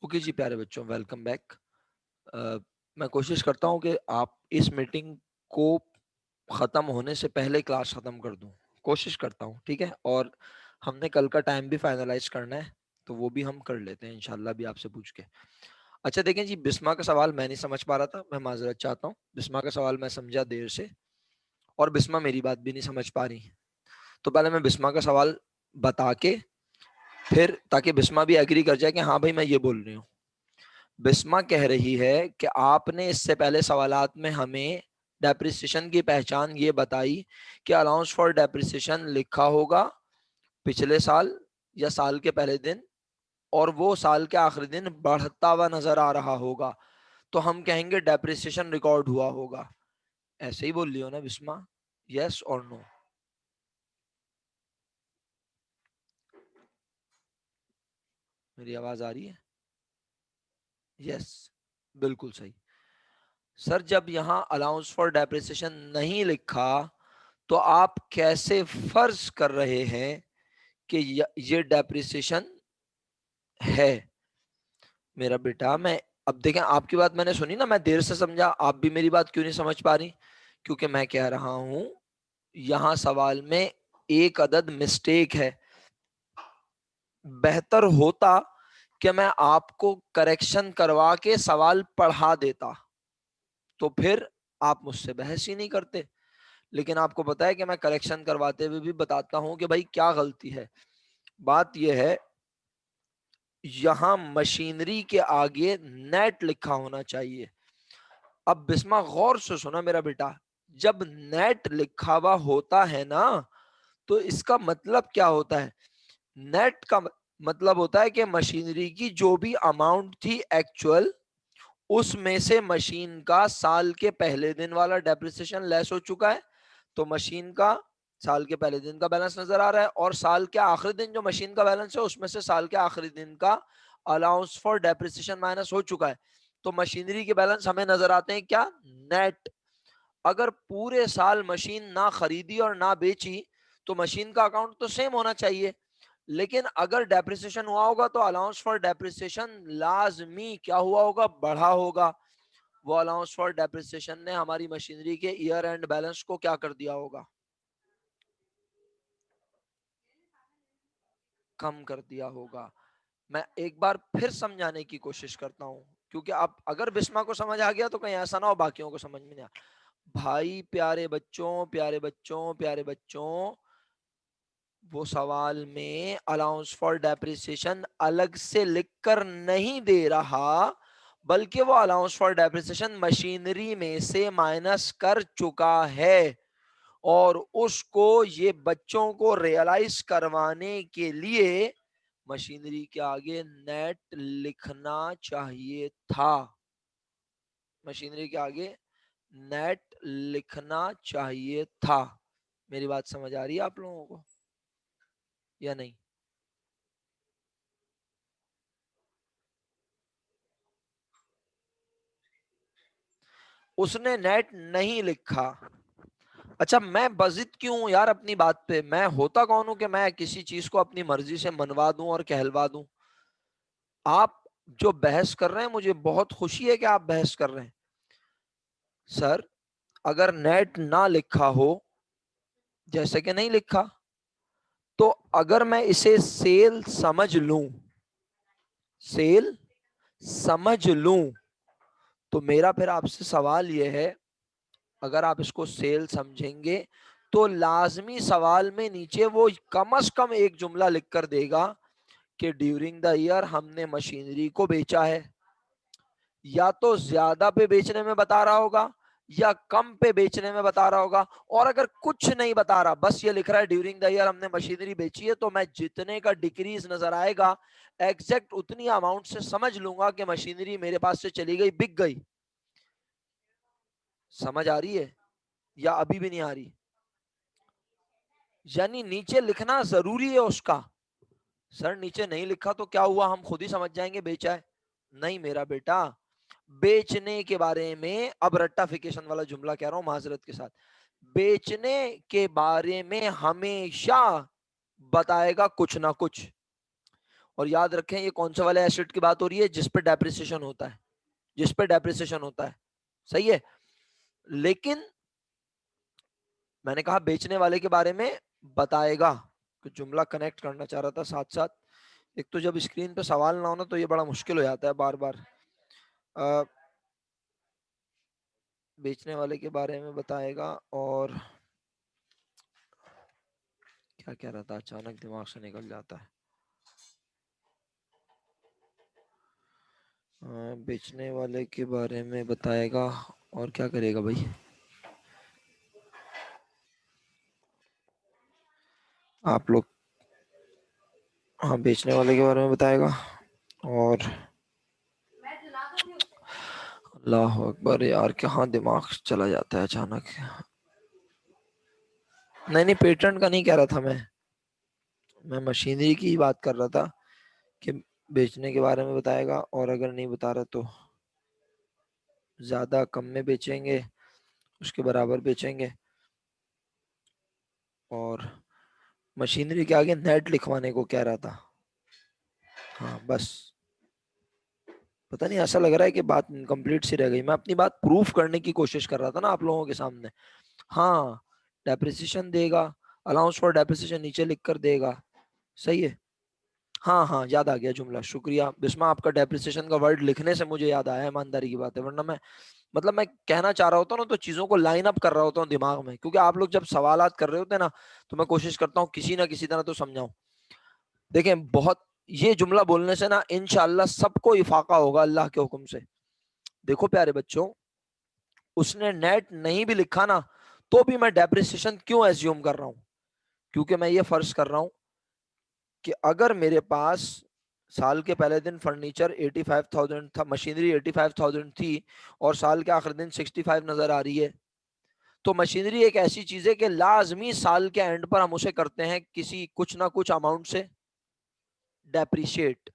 Okay जी प्यारे बच्चों, welcome back. मैं कोशिश करता हूँ कि आप इस मीटिंग को ख़त्म होने से पहले क्लास ख़त्म कर दूँ। कोशिश करता हूँ, ठीक है। और हमने कल का टाइम भी फाइनलाइज करना है, तो वो भी हम कर लेते हैं इंशाल्लाह भी आपसे पूछ के। अच्छा देखें जी, बिस्मा का सवाल मैं नहीं समझ पा रहा था, मैं माजरत चाहता हूँ। बिस्मा का सवाल मैं समझा देर से, और बिस्मा मेरी बात भी नहीं समझ पा रही। तो पहले मैं बिस्मा का सवाल बता के फिर, ताकि बिस्मा भी एग्री कर जाए कि हाँ भाई मैं ये बोल रही हूँ। बिस्मा कह रही है कि आपने इससे पहले सवालात में हमें डेप्रिसिएशन की पहचान ये बताई कि अलाउंस फॉर डेप्रिसिएशन लिखा होगा पिछले साल या साल के पहले दिन, और वो साल के आखिरी दिन बढ़ता हुआ नजर आ रहा होगा, तो हम कहेंगे डेप्रिसिएशन रिकॉर्ड हुआ होगा। ऐसे ही बोल लियो ना बिस्मा, यस और नो? मेरी आवाज आ रही है? यस, बिल्कुल सही। सर जब यहाँ अलाउंस फॉर डेप्रिसिएशन नहीं लिखा, तो आप कैसे फर्ज कर रहे हैं कि ये डेप्रिसिएशन है? मेरा बेटा, मैं अब देखें, आपकी बात मैंने सुनी ना, मैं देर से समझा, आप भी मेरी बात क्यों नहीं समझ पा रही? क्योंकि मैं कह रहा हूं यहां सवाल में एक अदद मिस्टेक है। बेहतर होता कि मैं आपको करेक्शन करवा के सवाल पढ़ा देता, तो फिर आप मुझसे बहस ही नहीं करते। लेकिन आपको पता है कि मैं करेक्शन करवाते हुए भी बताता हूं कि भाई क्या गलती है। बात यह है, यहां मशीनरी के आगे नेट लिखा होना चाहिए। अब बिस्मा गौर से सुना मेरा बेटा, जब नेट लिखा हुआ होता है ना, तो इसका मतलब क्या होता है? नेट का मतलब होता है कि मशीनरी की जो भी अमाउंट थी एक्चुअल, उसमें से मशीन का साल के पहले दिन वाला डेप्रिसिएशन लेस हो चुका है। तो मशीन का साल के पहले दिन का बैलेंस नजर आ रहा है, और साल के आखिरी दिन जो मशीन का बैलेंस है उसमें से साल के आखिरी दिन का अलाउंस फॉर डेप्रिसिएशन माइनस हो चुका है। तो मशीनरी के बैलेंस हमें नजर आते हैं क्या? नेट। अगर पूरे साल मशीन ना खरीदी और ना बेची, तो मशीन का अकाउंट तो सेम होना चाहिए। लेकिन अगर डेप्रिसिएशन हुआ होगा, तो अलाउंस फॉर डेप्रिसिएशन लाजमी क्या हुआ होगा? बढ़ा होगा। वो अलाउंस फॉर डेप्रिसिएशन ने हमारी मशीनरी के ईयर एंड बैलेंस को क्या कर दिया होगा? कम कर दिया होगा। मैं एक बार फिर समझाने की कोशिश करता हूं, क्योंकि आप अगर बिस्मा को समझ आ गया तो कहीं ऐसा ना हो बाकियों को समझ में नहीं आ। भाई प्यारे बच्चों, प्यारे बच्चों, प्यारे बच्चों, वो सवाल में अलाउंस फॉर डेप्रिसिएशन अलग से लिखकर नहीं दे रहा, बल्कि वो अलाउंस फॉर डेप्रिसिएशन मशीनरी में से माइनस कर चुका है, और उसको ये बच्चों को रियलाइज करवाने के लिए मशीनरी के आगे नेट लिखना चाहिए था। मशीनरी के आगे नेट लिखना चाहिए था। मेरी बात समझ आ रही है आप लोगों को या नहीं? उसने नेट नहीं लिखा। अच्छा, मैं बजिद क्यों हूं यार अपनी बात पे? मैं होता कौन हूं कि मैं किसी चीज को अपनी मर्जी से मनवा दूं और कहलवा दूं? आप जो बहस कर रहे हैं, मुझे बहुत खुशी है कि आप बहस कर रहे हैं। सर अगर नेट ना लिखा हो, जैसे कि नहीं लिखा, तो अगर मैं इसे सेल समझ लूं, सेल समझ लूं, तो मेरा फिर आपसे सवाल यह है, अगर आप इसको सेल समझेंगे, तो लाजमी सवाल में नीचे वो कम से कम एक जुमला लिख कर देगा कि ड्यूरिंग द ईयर हमने मशीनरी को बेचा है। या तो ज्यादा पे बेचने में बता रहा होगा, या कम पे बेचने में बता रहा होगा। और अगर कुछ नहीं बता रहा, बस ये लिख रहा है ड्यूरिंग द ईयर हमने मशीनरी बेची है, तो मैं जितने का डिक्रीज नजर आएगा, एग्जैक्ट उतनी अमाउंट से समझ लूंगा कि मशीनरी मेरे पास से चली गई, बिक गई। समझ आ रही है या अभी भी नहीं आ रही? यानी नीचे लिखना जरूरी है उसका। सर नीचे नहीं लिखा तो क्या हुआ, हम खुद ही समझ जाएंगे बेचा है? नहीं मेरा बेटा, बेचने के बारे में, अब रट्टाफिकेशन वाला जुमला कह रहा हूं माजरत के साथ, बेचने के बारे में हमेशा बताएगा कुछ ना कुछ। और याद रखें ये कौन से वाले एसेट की बात हो रही है, जिस पे डेप्रिसिएशन होता है, जिस पे डेप्रिसिएशन होता है, सही है। लेकिन मैंने कहा बेचने वाले के बारे में बताएगा, तो जुमला कनेक्ट करना चाह रहा था साथ साथ। एक तो जब स्क्रीन पे सवाल ना हो ना तो ये बड़ा मुश्किल हो जाता है बार बार। बेचने वाले के बारे में बताएगा, और क्या कह रहा था, अचानक दिमाग से निकल जाता है। बेचने वाले के बारे में बताएगा, और क्या करेगा भाई, आप लोग। हाँ, बेचने वाले के बारे में बताएगा, और अल्लाह अकबर यार, कहाँ दिमाग चला जाता है अचानक। नहीं नहीं, पेटेंट का नहीं कह रहा था मैं मशीनरी की ही बात कर रहा था कि बेचने के बारे में बताएगा, और अगर नहीं बता रहा तो ज्यादा कम में बेचेंगे, उसके बराबर बेचेंगे। और मशीनरी के आगे नेट लिखवाने को कह रहा था। हाँ बस, पता नहीं ऐसा लग रहा है कि बात इनकम्प्लीट सी रह गई। मैं अपनी बात प्रूफ करने की कोशिश कर रहा था ना आप लोगों के सामने। हाँ, डेप्रिसिएशन देगा, अलाउंस फॉर डेप्रिसिएशन नीचे लिख कर देगा, सही है। हाँ हाँ, याद आ गया जुमला, शुक्रिया बिस्मा, आपका डेप्रिसिएशन का वर्ड लिखने से मुझे याद आया, ईमानदारी की बात है। वरना मैं, मतलब मैं कहना चाह रहा होता हूँ ना तो चीजों को लाइन अप कर रहा होता हूँ दिमाग में, क्योंकि आप लोग जब सवालात कर रहे होते हैं ना तो मैं कोशिश करता हूँ किसी ना किसी तरह तो समझाऊं। देखें, बहुत ये जुमला बोलने से ना इंशाअल्लाह सबको इफाका होगा अल्लाह के हुक्म से। देखो प्यारे बच्चों, उसने नेट नहीं भी लिखा ना तो भी मैं डेप्रिसिएशन क्यों एज्यूम कर रहा हूं, क्योंकि मैं ये फर्ज कर रहा हूं कि अगर मेरे पास साल के पहले दिन फर्नीचर 85,000 था, मशीनरी 85,000 थी, और साल के आखिर दिन 65 नजर आ रही है, तो मशीनरी एक ऐसी चीज है कि लाजमी साल के एंड पर हम उसे करते हैं किसी कुछ ना कुछ अमाउंट से डेप्रिशिएट।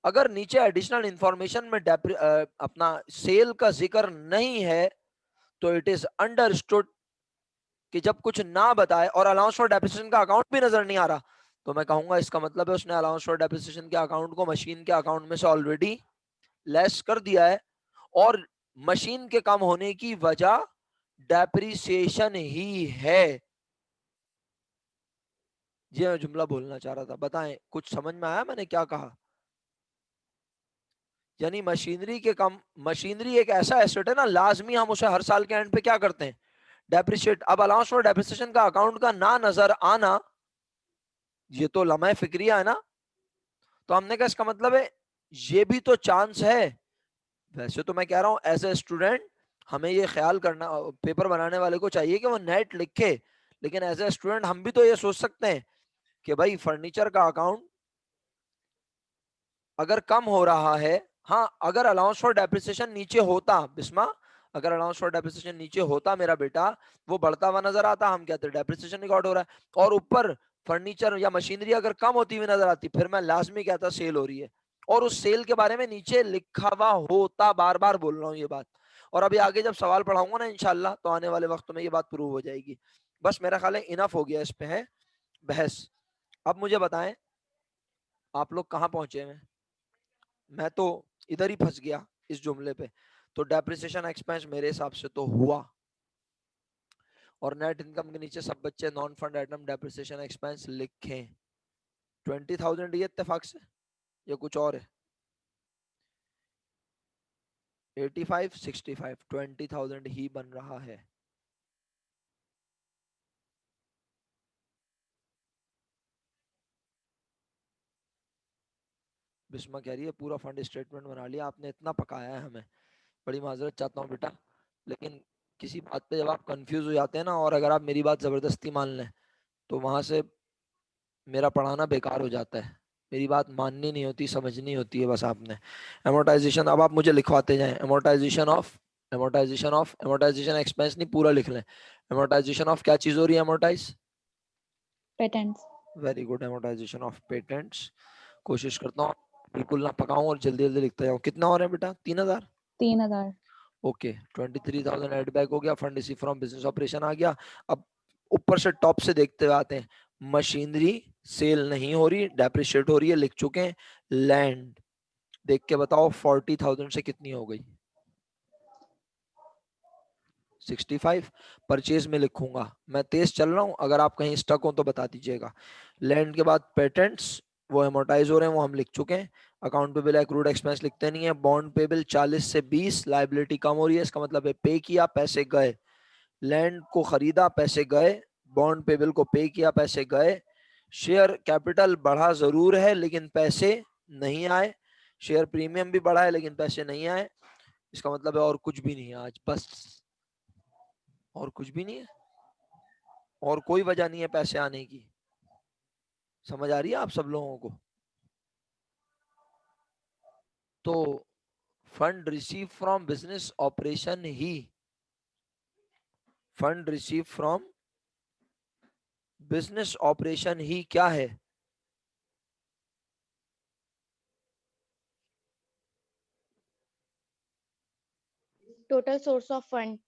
अगर नीचे एडिशनल इंफॉर्मेशन में अपना सेल का जिक्र नहीं है तो इट इज अंडरस्टूड कि जब कुछ ना बताए और अलाउंस फॉर डेप्रिसिएशन का अकाउंट भी नजर नहीं आ रहा, तो मैं कहूंगा इसका मतलब है उसने अलाउंस फॉर डेप्रिसिएशन के अकाउंट को मशीन के अकाउंट में से ऑलरेडी लेस कर दिया है, और मशीन के कम होने की वजह डेप्रिसिएशन ही है। ये मैं जुमला बोलना चाह रहा था, बताएं कुछ समझ में आया मैंने क्या कहा। यानी मशीनरी के कम, मशीनरी एक ऐसा एसेट है ना, लाजमी हम उसे हर साल के एंड पे क्या करते हैं, डेप्रिशिएट। अब अलाउंस फॉर डेप्रिसिएशन का अकाउंट का ना नजर आना, ये तो लम्हे फिक्रिया है ना। तो हमने कहा इसका मतलब है ये भी तो चांस है। वैसे तो मैं कह रहा हूं एज ए स्टूडेंट हमें ये ख्याल करना, पेपर बनाने वाले को चाहिए कि वो नेट लिखे, लेकिन एज ए स्टूडेंट हम भी तो ये सोच सकते हैं कि भाई फर्नीचर का अकाउंट अगर कम हो रहा है, हाँ अगर अलाउंस फॉर डेप्रिसिएशन नीचे होता बिस्मा, अगर अलाउंस फॉर डेप्रिसिएशन नीचे होता मेरा बेटा, वो बढ़ता हुआ नजर आता, हम कहते हैं डेप्रिसिएशन रिकॉर्ड हो रहा है, और ऊपर फर्नीचर या मशीनरी अगर कम होती हुई नजर आती, फिर मैं लाजमी कहता सेल हो रही है, और उस सेल के बारे में नीचे लिखा हुआ होता। बार बार बोल रहा हूँ ये बात, और अभी आगे जब सवाल पढ़ाऊंगा ना इंशाल्लाह तो आने वाले वक्त में ये बात प्रूव हो जाएगी। बस मेरा ख्याल है इनफ हो गया इस पे है बहस। अब मुझे बताएं आप लोग कहाँ पहुंचे हैं। मैं तो इधर ही फंस गया इस जुमले पे। तो डेप्रिसिएशन एक्सपेंस मेरे हिसाब से तो हुआ, और नेट इनकम के नीचे सब बच्चे non fund item depreciation expense लिखें। 20,000 ये इत्तेफाक से, ये कुछ और है। 85 65 20,000 ही बन रहा है। बिस्मा कह रही है पूरा फंड स्टेटमेंट बना लिया आपने, इतना पकाया है हमें, बड़ी माजरत चाहता हूँ बेटा, लेकिन किसी बात पे जब आप कंफ्यूज हो जाते हैं ना, और अगर आप मेरी बात जबरदस्ती मान लें तो वहां से मेरा पढ़ाना बेकार हो जाता है। मेरी बात माननी नहीं होती, समझनी होती है बस आपने। एमोटाइजेशन, अब आप मुझे लिखवाते जाएं, amortization of, amortization of, amortization expense नहीं पूरा लिख लें। एमोटाइजेशन ऑफ क्या चीज हो रही है, amortize patents. Very good, amortization of patents. कोशिश करता हूँ बिल्कुल ना पकाऊं और जल्दी जल्दी लिखता जाऊँ। कितना हो रहा है बेटा, 3,000। 3,000। ओके, 23,000 एड बैक हो गया, fund receive from business operation आ गया। अब ऊपर से टॉप से देखते हुए आते हैं, मशीनरी सेल नहीं हो रही, डेप्रिशिएट हो रही है, लिख चुके हैं। लैंड देख के बताओ 40,000 से कितनी हो गई? 65। परचेज में लिखूंगा, मैं तेज चल रहा हूं, अगर आप कहीं स्टक हो तो बता दीजिएगा। लैंड के बाद पेटेंट्स, वो एमोटाइज हो रहे हैं, वो हम लिख चुके हैं। अकाउंट पेबल एक्रूड एक्सपेंस लिखते नहीं है। बॉन्ड पेबल 40 से 20, लाइबिलिटी कम हो रही है, इसका मतलब है पे किया, पैसे गए। लैंड को खरीदा, पैसे गए। बॉन्ड पेबल को पे किया, पैसे गए। शेयर कैपिटल बढ़ा जरूर है लेकिन पैसे नहीं आए। शेयर प्रीमियम भी बढ़ा है लेकिन पैसे नहीं आए। इसका मतलब है और कुछ भी नहीं है आज, बस और कुछ भी नहीं है, और कोई वजह नहीं है पैसे आने की। समझ आ रही है आप सब लोगों को? तो fund receive from business operation ही, fund receive from business operation ही क्या है? total source of fund,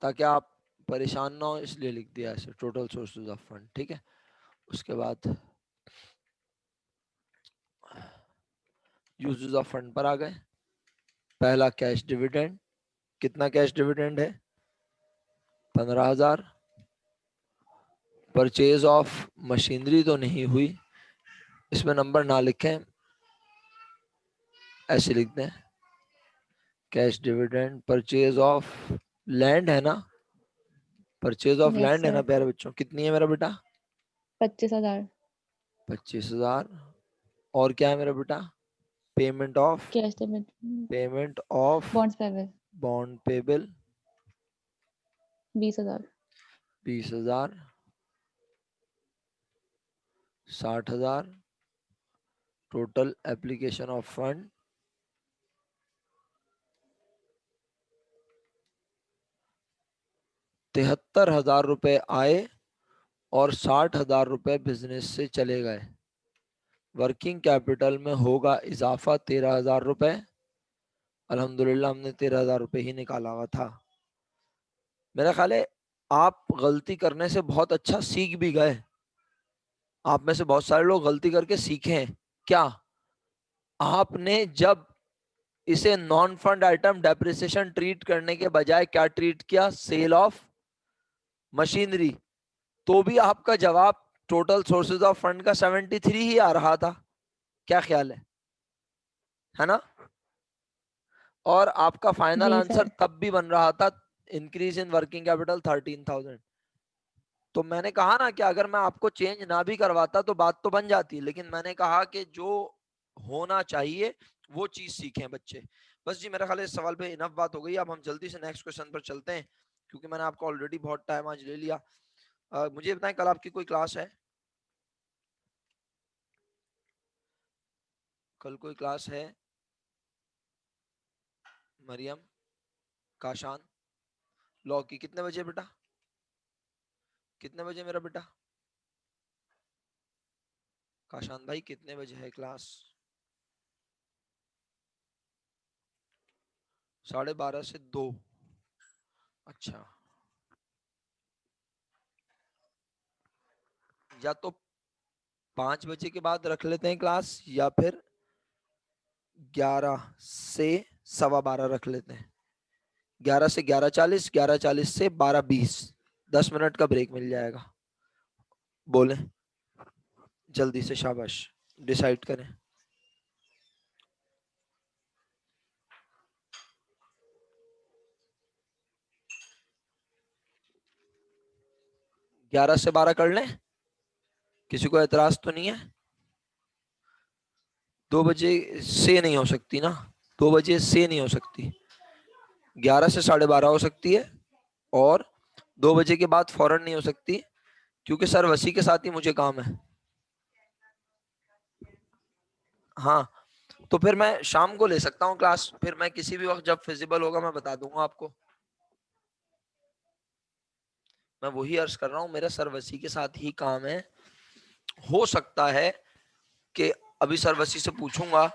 ताकि आप परेशान ना हो इसलिए लिख दिया ऐसे, टोटल सोर्सेज ऑफ फंड। ठीक है, उसके बाद यूजेस ऑफ फंड पर आ गए। पहला कैश डिविडेंड, कितना कैश डिविडेंड है? 15,000। परचेज ऑफ मशीनरी तो नहीं हुई, इसमें नंबर ना लिखें, ऐसे लिख दें। Cash dividend, purchase of land है ना, परचेज ऑफ यस लैंड है ना सर। प्यारे बच्चों? कितनी है मेरा बेटा? 25,000। 25,000। और क्या है मेरा बेटा? Payment of, cash debit. Payment of bonds payable bond payable 20,000। 20,000। 60,000। Total application of fund 73,000 रुपए आए और 60,000 रुपए बिजनेस से चले गए। वर्किंग कैपिटल में होगा इजाफा 13,000 रुपए। अल्हम्दुलिल्लाह हमने 13,000 रुपए ही निकाला हुआ था। मेरा ख्याल है आप गलती करने से बहुत अच्छा सीख भी गए। आप में से बहुत सारे लोग गलती करके सीखे हैं। क्या आपने जब इसे non fund item depreciation treat करने के बजाय क्या ट्रीट किया? Sale of machinery. तो भी आपका जवाब टोटल सोर्सेज ऑफ फंड का 73 ही आ रहा था। क्या ख्याल है ना? और आपका फाइनल जी आंसर सर। तब भी बन रहा था इंक्रीज इन वर्किंग कैपिटल 13,000। तो मैंने कहा ना कि अगर मैं आपको चेंज ना भी करवाता तो बात तो बन जाती, लेकिन मैंने कहा कि जो होना चाहिए वो चीज सीखें बच्चे। बस जी, मेरा ख्याल है इस सवाल पे इनफ बात हो गई। अब हम जल्दी से नेक्स्ट क्वेश्चन पर चलते हैं, क्योंकि मैंने आपको ऑलरेडी बहुत टाइम आज ले लिया। मुझे बताएं, कल आपकी कोई क्लास है? कल कोई क्लास है? मरियम, काशान, लॉ की कितने बजे बेटा? कितने बजे मेरा बेटा? काशान भाई कितने बजे है क्लास? 12:30 से 2। अच्छा, या तो 5 बजे के बाद रख लेते हैं क्लास, या फिर 11 से 12:15 रख लेते हैं। 11 से 11:40, 11:40 से 12:20, 10 मिनट का ब्रेक मिल जाएगा। बोले जल्दी से, शाबाश, डिसाइड करें। 11 से 12 कर लें? किसी को एतराज तो नहीं है? 2 बजे से नहीं हो सकती ना, 2 बजे से नहीं हो सकती। 11 से 12:30 हो सकती है, और 2 बजे के बाद फौरन नहीं हो सकती, क्योंकि सर वसी के साथ ही मुझे काम है। हाँ, तो फिर मैं शाम को ले सकता हूँ क्लास, फिर मैं किसी भी वक्त जब फिजिबल होगा मैं बता दूंगा आपको। मैं वही अर्ज कर रहा हूँ, मेरा सर वसी के साथ ही काम है। हो सकता है कि अभी सर वसी से पूछूंगा,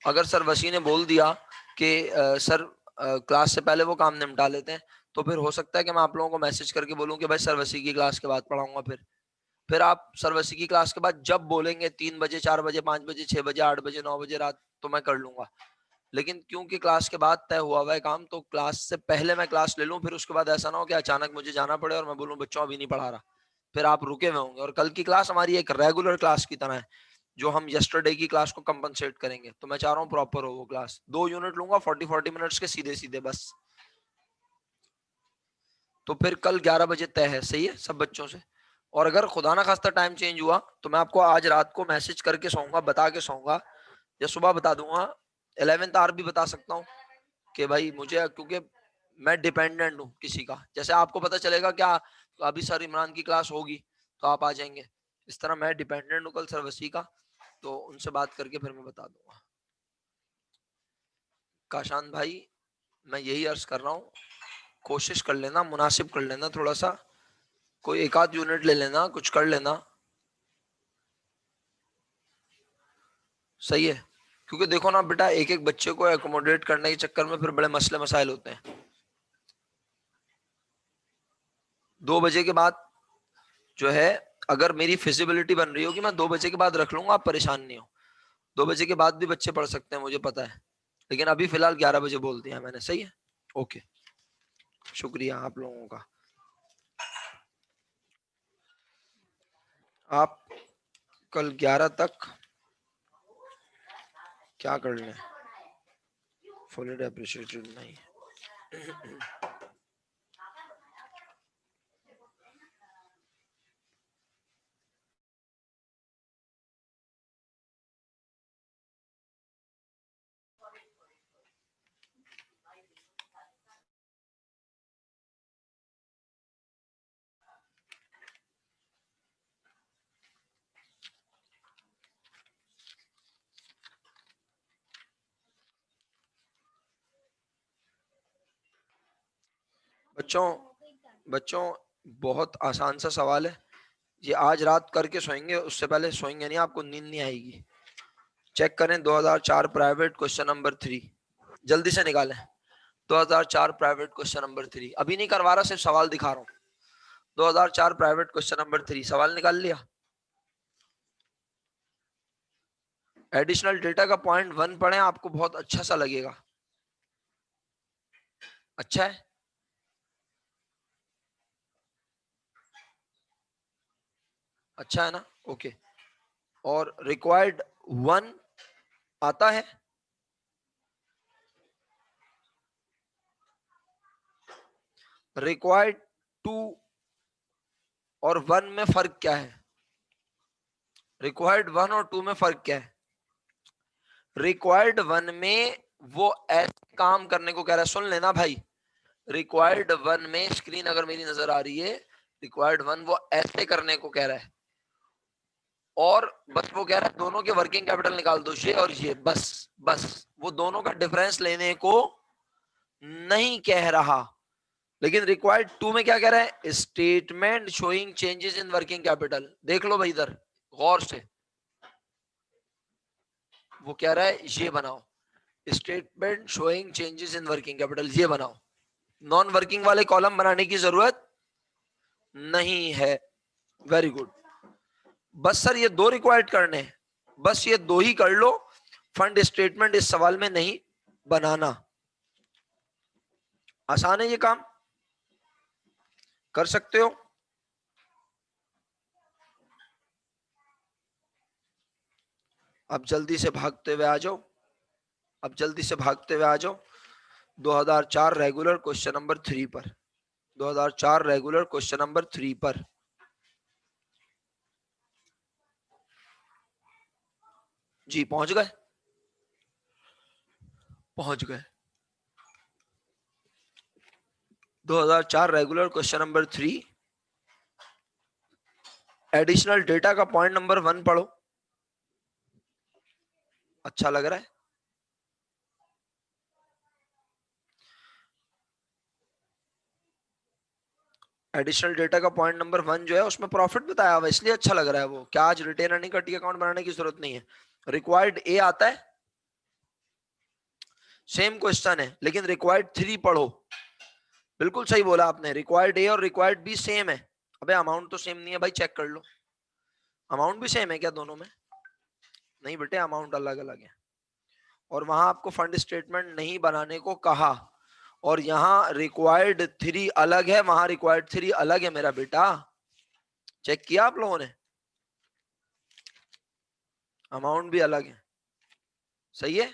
अगर सर वसी ने बोल दिया कि सर क्लास से पहले वो काम निपटा लेते हैं, तो फिर हो सकता है कि मैं आप लोगों को मैसेज करके बोलूं कि भाई सर वसी की क्लास के बाद पढ़ाऊंगा। फिर आप सर्वसी की क्लास के बाद जब बोलेंगे 3 बजे, 4 बजे, 5 बजे, 6 बजे, 8 बजे, 9 बजे रात, तो मैं कर लूंगा। लेकिन क्योंकि क्लास के बाद तय हुआ हुआ है काम, तो क्लास से पहले मैं क्लास ले लूं, फिर उसके बाद ऐसा ना हो कि अचानक मुझे जाना पड़े और मैं बोलूं बच्चों अभी नहीं पढ़ा रहा, फिर आप रुके हुए होंगे। और कल की क्लास हमारी एक रेगुलर क्लास की तरह है, जो हम यस्टरडे की क्लास को कंपनसेट करेंगे। तो मैं चाह रहा हूँ प्रॉपर हो वो क्लास। 2 यूनिट लूंगा 40-40 मिनट्स के, सीधे सीधे बस। तो फिर कल 11 बजे तय है, सही है सब बच्चों से। और अगर खुदा ना खास्ता टाइम चेंज हुआ तो मैं आपको आज रात को मैसेज करके सोऊंगा, बता के सोऊंगा, या सुबह बता दूंगा। 11th आवर भी बता सकता हूँ कि भाई मुझे, क्योंकि मैं डिपेंडेंट हूँ किसी का। जैसे आपको पता चलेगा क्या अभी सर इमरान की क्लास होगी तो आप आ जाएंगे, इस तरह मैं डिपेंडेंट हूँ कल सर वसी का। तो उनसे बात करके फिर मैं बता दूंगा। काशान भाई, मैं यही अर्ज कर रहा हूँ, कोशिश कर लेना, मुनासिब कर लेना, थोड़ा सा कोई एक आध यूनिट ले लेना, कुछ कर लेना, सही है। क्योंकि देखो ना बेटा, एक एक बच्चे को एकोमोडेट करने के चक्कर में फिर बड़े मसले मसाइल होते हैं। 2 बजे के बाद जो है, अगर मेरी फिजिबिलिटी बन रही हो कि मैं 2 बजे के बाद रख लूंगा, आप परेशान नहीं हो। 2 बजे के बाद भी बच्चे पढ़ सकते हैं, मुझे पता है। लेकिन अभी फिलहाल 11 बजे बोल दिया मैंने, सही है। ओके, शुक्रिया आप लोगों का। आप कल 11 तक क्या कर लें, फुली अप्रिशिएटेड नहीं। बच्चों बच्चों बहुत आसान सा सवाल है, ये आज रात करके सोएंगे, उससे पहले सोएंगे नहीं, आपको नींद नहीं आएगी। चेक करें 2004 प्राइवेट क्वेश्चन नंबर 3, जल्दी से निकालें। 2004 प्राइवेट क्वेश्चन नंबर 3, अभी नहीं करवा रहा, सिर्फ सवाल दिखा रहा हूं। 2004 प्राइवेट क्वेश्चन नंबर 3, सवाल निकाल लिया। एडिशनल डेटा का पॉइंट 1 पढ़ें, आपको बहुत अच्छा सा लगेगा। अच्छा है, अच्छा है ना, ओके। और रिक्वायर्ड 1 आता है, रिक्वायर्ड 2 और 1 में फर्क क्या है? रिक्वायर्ड 1 और 2 में फर्क क्या है? रिक्वायर्ड 1 में वो ऐसे काम करने को कह रहा है, सुन लेना भाई। रिक्वायर्ड 1 में, स्क्रीन अगर मेरी नजर आ रही है, रिक्वायर्ड 1 वो ऐसे करने को कह रहा है, और बस वो कह रहा है दोनों के वर्किंग कैपिटल निकाल दो, ये और ये, बस बस वो दोनों का डिफरेंस लेने को नहीं कह रहा। लेकिन रिक्वायर्ड 2 में क्या कह रहा है? Statement showing changes in working capital. देख लो भाई इधर गौर से, वो कह रहा है ये बनाओ, statement showing changes in working capital, ये बनाओ। नॉन वर्किंग वाले कॉलम बनाने की जरूरत नहीं है। Very good. बस सर ये 2 रिक्वायर्ड करने हैं, बस ये 2 ही कर लो। फंड स्टेटमेंट इस सवाल में नहीं बनाना। आसान है ये काम, कर सकते हो। अब जल्दी से भागते हुए आ जाओ, अब जल्दी से भागते हुए आ जाओ 2004 रेगुलर क्वेश्चन नंबर 3 पर। 2004 रेगुलर क्वेश्चन नंबर 3 पर जी, पहुंच गए? पहुंच गए। 2004 regular question number 3, additional data का पॉइंट नंबर 1 पढ़ो। अच्छा लग रहा है? एडिशनल डेटा का पॉइंट नंबर 1 जो है उसमें प्रॉफिट बताया हुआ है, इसलिए अच्छा लग रहा है वो। क्या आज रिटेन अर्निंग का टी अकाउंट बनाने की जरूरत नहीं है? रिक्वायर्ड ए आता है, सेम क्वेश्चन है, लेकिन रिक्वायर्ड 3 पढ़ो। बिल्कुल सही बोला आपने, रिक्वायर्ड ए और रिक्वायर्ड बी सेम है। अबे अमाउंट तो सेम नहीं है भाई, चेक कर लो। अमाउंट भी सेम है क्या दोनों में? नहीं बेटे, अमाउंट अलग अलग है। और वहां आपको फंड स्टेटमेंट नहीं बनाने को कहा, और यहाँ रिक्वायर्ड 3 अलग है, वहां रिक्वायर्ड 3 अलग है मेरा बेटा। चेक किया आप लोगों ने? अमाउंट भी अलग है। सही है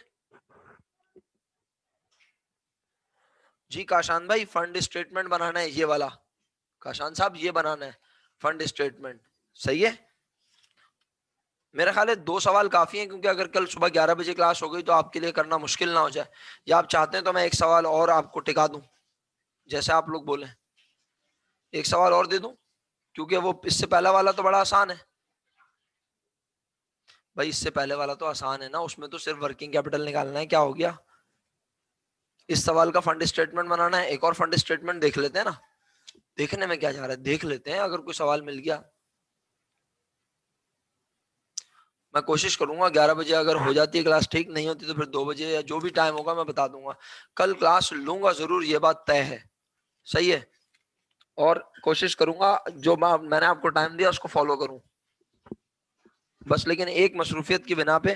जी काशान भाई? फंड स्टेटमेंट बनाना है ये वाला, काशान साहब ये बनाना है फंड स्टेटमेंट। सही है, मेरा ख्याल है 2 सवाल काफी हैं, क्योंकि अगर कल सुबह 11 बजे क्लास हो गई तो आपके लिए करना मुश्किल ना हो जाए। या आप चाहते हैं तो मैं एक सवाल और आपको टिका दूं, जैसे आप लोग बोले, एक सवाल और दे दूं, क्योंकि वो इससे पहला वाला तो बड़ा आसान है भाई। इससे पहले वाला तो आसान है ना, उसमें तो सिर्फ वर्किंग कैपिटल निकालना है, क्या हो गया? इस सवाल का फंड स्टेटमेंट बनाना है। एक और फंड स्टेटमेंट देख लेते हैं ना, देखने में क्या जा रहा है, देख लेते हैं अगर कोई सवाल मिल गया। मैं कोशिश करूंगा 11 बजे अगर हो जाती है क्लास, ठीक नहीं होती तो फिर 2 बजे या जो भी टाइम होगा मैं बता दूंगा। कल क्लास लूंगा जरूर, ये बात तय है। सही है, और कोशिश करूंगा जो मैंने आपको टाइम दिया उसको फॉलो करूं बस। लेकिन एक मसरूफियत की बिना पे,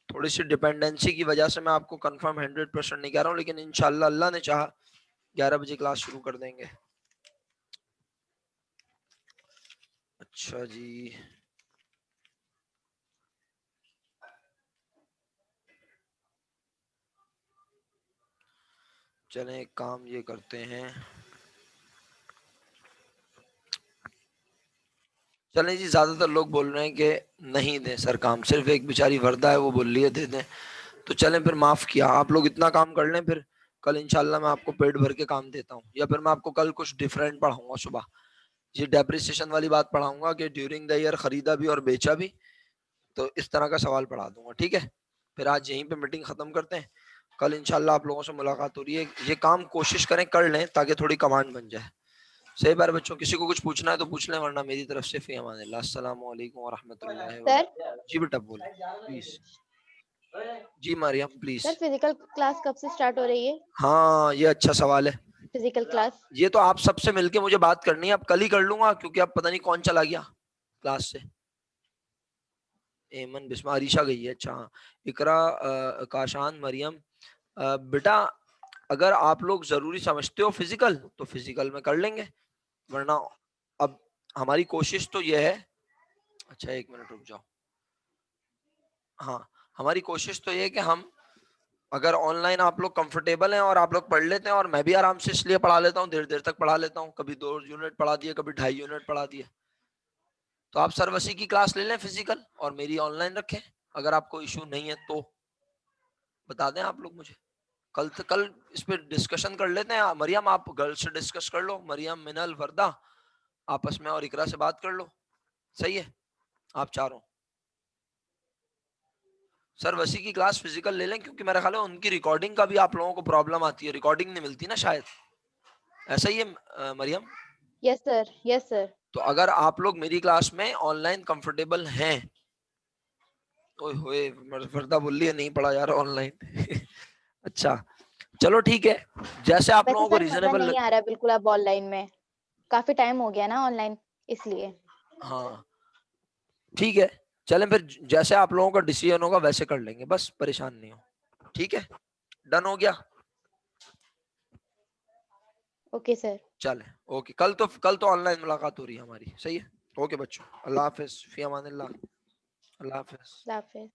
थोड़ी सी डिपेंडेंसी की वजह से मैं आपको कंफर्म 100% नहीं कह रहा हूं, लेकिन इंशाल्लाह अल्लाह ने चाहा 11 बजे क्लास शुरू कर देंगे। अच्छा जी, चलें एक काम ये करते हैं, चलें जी, ज्यादातर लोग बोल रहे हैं कि नहीं दें सर काम, सिर्फ एक बेचारी वर्दा है वो बोल रही है दे दें, तो चलें फिर, माफ किया। आप लोग इतना काम कर लें, फिर कल इंशाल्लाह मैं आपको पेट भर के काम देता हूँ, या फिर मैं आपको कल कुछ डिफरेंट पढ़ाऊंगा सुबह। ये डेप्रिसिएशन वाली बात पढ़ाऊंगा कि ड्यूरिंग द ईयर खरीदा भी और बेचा भी, तो इस तरह का सवाल पढ़ा दूंगा, ठीक है? फिर आज यहीं पे मीटिंग खत्म करते हैं, कल इंशाल्लाह आप लोगों से मुलाकात हो रही है। ये काम कोशिश करें कर लें ताकि थोड़ी कमांड बन जाए। सही बार बच्चों, किसी को कुछ पूछना है तो पूछ लें, वरना मेरी तरफ से फी अमानिल्लाह, अस्सलामु अलैकुम व रहमतुल्लाहि व सर बरकातहू। जी बेटा बोले प्लीज। जी Mariyam please. Sir physical class कब से स्टार्ट हो रही है? हाँ ये अच्छा सवाल है, फिजिकल क्लास ये तो आप सबसे मिलके मुझे बात करनी है। अब कल ही कर लूंगा, क्योंकि अब पता नहीं कौन चला गया क्लास से। एमन बिस्मा अरीशा गई है, अच्छा हाँ। इकरा, काशान, मरियम, बेटा अगर आप लोग जरूरी समझते हो फिजिकल तो फिजिकल में कर लेंगे, वरना अब हमारी कोशिश तो ये है। अच्छा एक मिनट रुक जाओ। हाँ, हमारी कोशिश तो ये है कि हम, अगर ऑनलाइन आप लोग कंफर्टेबल हैं और आप लोग पढ़ लेते हैं, और मैं भी आराम से इसलिए पढ़ा लेता हूँ, देर देर तक पढ़ा लेता हूँ, कभी 2 यूनिट पढ़ा दिए, कभी 2.5 यूनिट पढ़ा दिए, तो आप सरवसी की क्लास ले लें फिजिकल और मेरी ऑनलाइन रखें। अगर आपको इशू नहीं है तो बता दें आप लोग मुझे, कल इस पे डिस्कशन कर लेते हैं। मरियम आप गर्ल्स से डिस्कस कर लो, मरियम, मिनल, वर्दा आपस में, और इकरा से बात कर लो। सही है, आप चारों सर वसी की क्लास फिजिकल ले लें, क्योंकि मेरा ख्याल है उनकी रिकॉर्डिंग का भी आप लोगों को प्रॉब्लम आती है, रिकॉर्डिंग नहीं मिलती ना शायद, ऐसा ही है Mariyam? Yes sir, yes sir. तो अगर आप लोग मेरी क्लास में ऑनलाइन कंफर्टेबल हैं, ओए होए वर्दा बोल रही है नहीं पढ़ा यार ऑनलाइन अच्छा चलो ठीक है, जैसे आप वैसे लोगों को सर मजा रीजनेबल नहीं आ रहा बिल्कुल अब ऑनलाइन में, काफी टाइम हो गया ना ऑनलाइन, इसलिए। हाँ ठीक है, चलें फिर, जैसे आप लोगों का डिसीजन होगा वैसे कर लेंगे, बस परेशान नहीं हो। ठीक है, डन हो गया? Okay sir. चले ओके, कल तो ऑनलाइन मुलाकात हो रही है हमारी। सही है, ओके बच्चों, अल्लाह हाफिज, फी अमानिल्लाह, अल्लाह हाफिज। अल्लाह हाफिज।